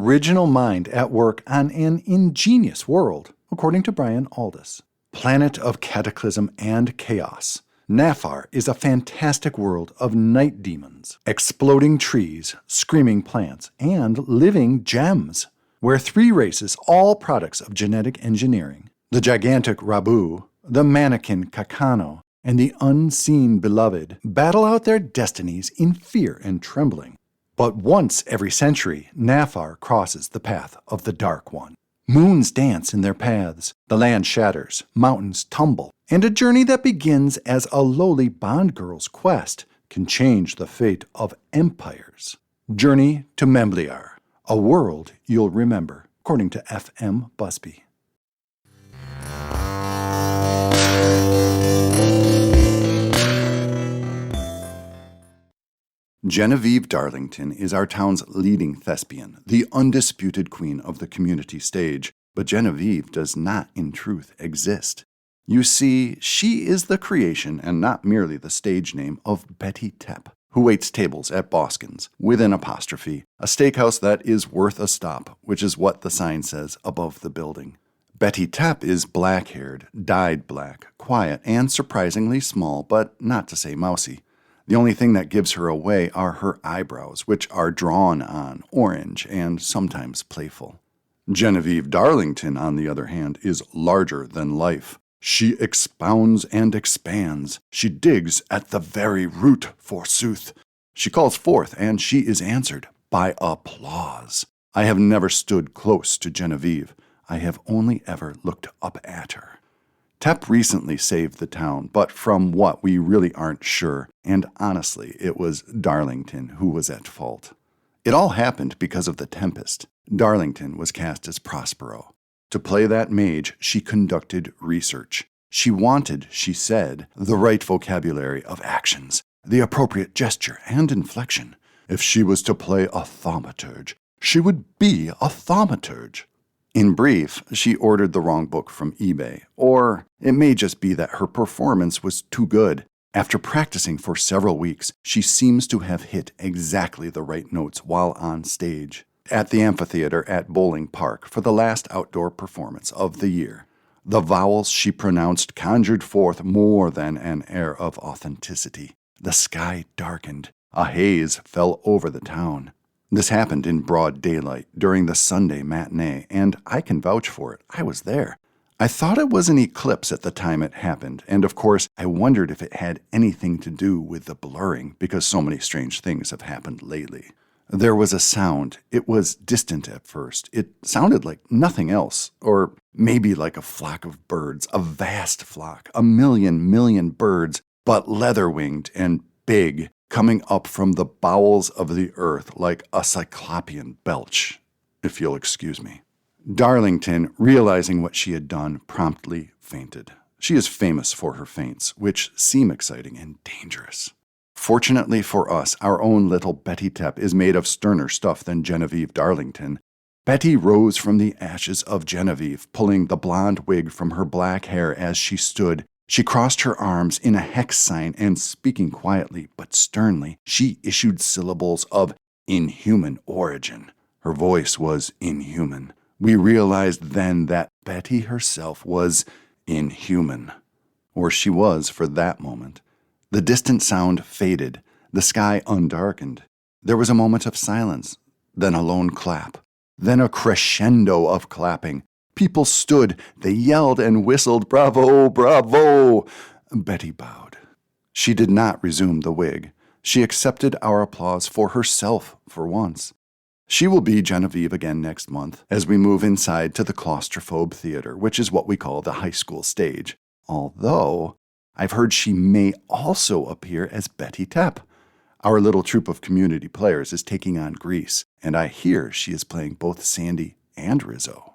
original mind at work on an ingenious world, according to Brian Aldiss. Planet of cataclysm and chaos. Nafar is a fantastic world of night demons, exploding trees, screaming plants, and living gems, where three races, all products of genetic engineering, the gigantic Rabu, the mannequin Kakano, and the unseen beloved, battle out their destinies in fear and trembling. But once every century, Nafar crosses the path of the Dark One. Moons dance in their paths, the land shatters, mountains tumble, and a journey that begins as a lowly bond girl's quest can change the fate of empires. Journey to Membliar, a world you'll remember, according to F.M. Busby. Genevieve Darlington is our town's leading thespian, the undisputed queen of the community stage, but Genevieve does not in truth exist. You see, she is the creation and not merely the stage name of Betty Tepp, who waits tables at Boskin's, with an apostrophe, a steakhouse that is worth a stop, which is what the sign says above the building. Betty Tepp is black-haired, dyed black, quiet, and surprisingly small, but not to say mousy. The only thing that gives her away are her eyebrows, which are drawn on, orange, and sometimes playful. Genevieve Darlington, on the other hand, is larger than life. She expounds and expands. She digs at the very root, forsooth. She calls forth, and she is answered by applause. I have never stood close to Genevieve. I have only ever looked up at her. Tepp recently saved the town, but from what we really aren't sure, and honestly, it was Darlington who was at fault. It all happened because of the Tempest. Darlington was cast as Prospero. To play that mage, she conducted research. She wanted, she said, the right vocabulary of actions, the appropriate gesture and inflection. If she was to play a thaumaturge, she would be a thaumaturge. In brief, she ordered the wrong book from eBay, or it may just be that her performance was too good. After practicing for several weeks, she seems to have hit exactly the right notes while on stage, at the amphitheater at Bowling Park for the last outdoor performance of the year. The vowels she pronounced conjured forth more than an air of authenticity. The sky darkened. A haze fell over the town. This happened in broad daylight during the Sunday matinee, and I can vouch for it. I was there. I thought it was an eclipse at the time it happened, and of course I wondered if it had anything to do with the blurring, because so many strange things have happened lately. There was a sound. It was distant at first. It sounded like nothing else, or maybe like a flock of birds, a vast flock, a million birds, but leather-winged and big, coming up from the bowels of the earth like a cyclopean belch, if you'll excuse me. Darlington, realizing what she had done, promptly fainted. She is famous for her faints, which seem exciting and dangerous. Fortunately for us, our own little Betty Tepp is made of sterner stuff than Genevieve Darlington. Betty rose from the ashes of Genevieve, pulling the blonde wig from her black hair as she stood. She crossed her arms in a hex sign and, speaking quietly but sternly, she issued syllables of inhuman origin. Her voice was inhuman. We realized then that Betty herself was inhuman. Or she was for that moment. The distant sound faded. The sky undarkened. There was a moment of silence, then a lone clap, then a crescendo of clapping. People stood, they yelled and whistled, "Bravo, bravo!" Betty bowed. She did not resume the wig. She accepted our applause for herself for once. She will be Genevieve again next month as we move inside to the claustrophobe theater, which is what we call the high school stage. Although, I've heard she may also appear as Betty Tepp. Our little troupe of community players is taking on Grease, and I hear she is playing both Sandy and Rizzo.